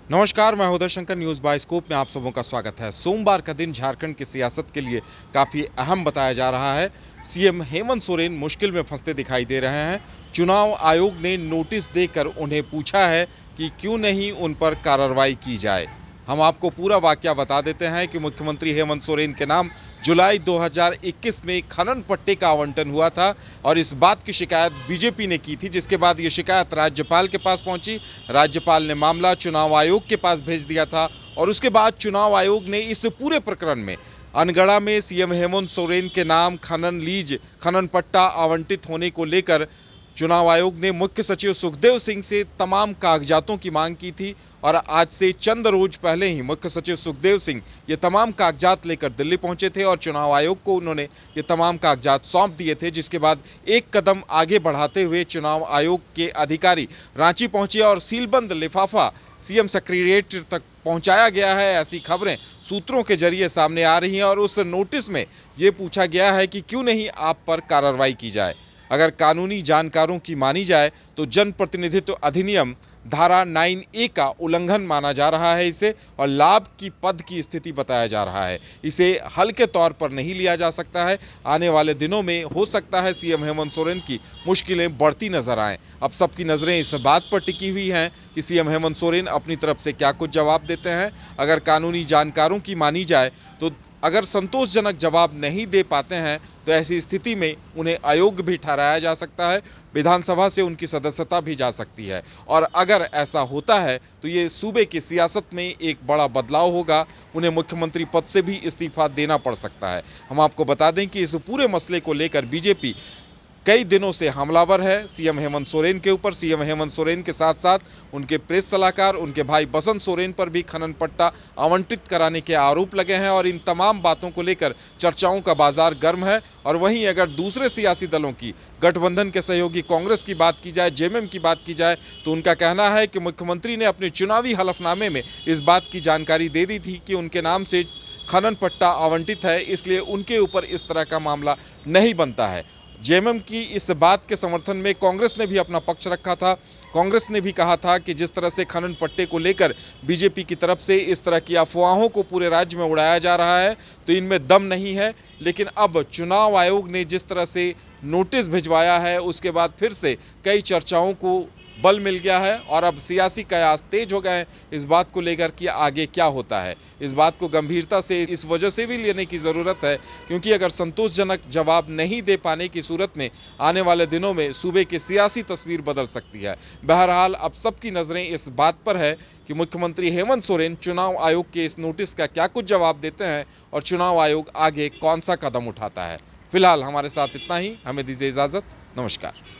नमस्कार, मैं Uday Shankar. News bioscope में आप सबों का स्वागत है। सोमवार का दिन झारखंड की सियासत के लिए काफ़ी अहम बताया जा रहा है। सीएम हेमंत सोरेन मुश्किल में फंसते दिखाई दे रहे हैं। चुनाव आयोग ने नोटिस देकर उन्हें पूछा है कि क्यों नहीं उन पर कार्रवाई की जाए। हम आपको पूरा वाकया बता देते हैं कि मुख्यमंत्री हेमंत सोरेन के नाम जुलाई 2021 में खनन पट्टे का आवंटन हुआ था और इस बात की शिकायत बीजेपी ने की थी, जिसके बाद ये शिकायत राज्यपाल के पास पहुंची। राज्यपाल ने मामला चुनाव आयोग के पास भेज दिया था और उसके बाद चुनाव आयोग ने इस पूरे प्रकरण में अनगढ़ा में सीएम हेमंत सोरेन के नाम खनन पट्टा आवंटित होने को लेकर चुनाव आयोग ने मुख्य सचिव सुखदेव सिंह से तमाम कागजातों की मांग की थी और आज से चंद रोज पहले ही मुख्य सचिव सुखदेव सिंह ये तमाम कागजात लेकर दिल्ली पहुंचे थे और चुनाव आयोग को उन्होंने ये तमाम कागजात सौंप दिए थे, जिसके बाद एक कदम आगे बढ़ाते हुए चुनाव आयोग के अधिकारी रांची पहुंचे और सीलबंद लिफाफा सीएम सेक्रेटेरिएट तक पहुंचाया गया है। ऐसी खबरें सूत्रों के जरिए सामने आ रही हैं और उस नोटिस में ये पूछा गया है कि क्यों नहीं आप पर कार्रवाई की जाए। अगर कानूनी जानकारों की मानी जाए तो जनप्रतिनिधित्व अधिनियम धारा 9A का उल्लंघन माना जा रहा है इसे, और लाभ की पद की स्थिति बताया जा रहा है। इसे हल्के तौर पर नहीं लिया जा सकता है। आने वाले दिनों में हो सकता है सीएम हेमंत सोरेन की मुश्किलें बढ़ती नजर आएं। अब सबकी नज़रें इस बात पर टिकी हुई हैं कि सीएम हेमंत सोरेन अपनी तरफ से क्या कुछ जवाब देते हैं। अगर कानूनी जानकारों की मानी जाए तो अगर संतोषजनक जवाब नहीं दे पाते हैं तो ऐसी स्थिति में उन्हें अयोग्य भी ठहराया जा सकता है, विधानसभा से उनकी सदस्यता भी जा सकती है। और अगर ऐसा होता है तो ये सूबे की सियासत में एक बड़ा बदलाव होगा, उन्हें मुख्यमंत्री पद से भी इस्तीफा देना पड़ सकता है। हम आपको बता दें कि इस पूरे मसले को लेकर बीजेपी कई दिनों से हमलावर है सीएम हेमंत सोरेन के ऊपर। सीएम हेमंत सोरेन के साथ साथ उनके प्रेस सलाहकार उनके भाई बसंत सोरेन पर भी खनन पट्टा आवंटित कराने के आरोप लगे हैं और इन तमाम बातों को लेकर चर्चाओं का बाजार गर्म है। और वहीं अगर दूसरे सियासी दलों की, गठबंधन के सहयोगी कांग्रेस की बात की जाए, जेएमएम की बात की जाए, तो उनका कहना है कि मुख्यमंत्री ने अपने चुनावी हलफनामे में इस बात की जानकारी दे दी थी कि उनके नाम से खनन पट्टा आवंटित है, इसलिए उनके ऊपर इस तरह का मामला नहीं बनता है। जेएमएम की इस बात के समर्थन में कांग्रेस ने भी अपना पक्ष रखा था। कांग्रेस ने भी कहा था कि जिस तरह से खनन पट्टे को लेकर बीजेपी की तरफ से इस तरह की अफवाहों को पूरे राज्य में उड़ाया जा रहा है तो इनमें दम नहीं है। लेकिन अब चुनाव आयोग ने जिस तरह से नोटिस भिजवाया है उसके बाद फिर से कई चर्चाओं को बल मिल गया है और अब सियासी कयास तेज हो गए हैं इस बात को लेकर कि आगे क्या होता है। इस बात को गंभीरता से इस वजह से भी लेने की ज़रूरत है क्योंकि अगर संतोषजनक जवाब नहीं दे पाने की सूरत में आने वाले दिनों में सूबे की सियासी तस्वीर बदल सकती है। बहरहाल अब सबकी नज़रें इस बात पर है कि मुख्यमंत्री हेमंत सोरेन चुनाव आयोग के इस नोटिस का क्या कुछ जवाब देते हैं और चुनाव आयोग आगे कौन सा कदम उठाता है। फिलहाल हमारे साथ इतना ही, हमें दीजिए इजाज़त। नमस्कार।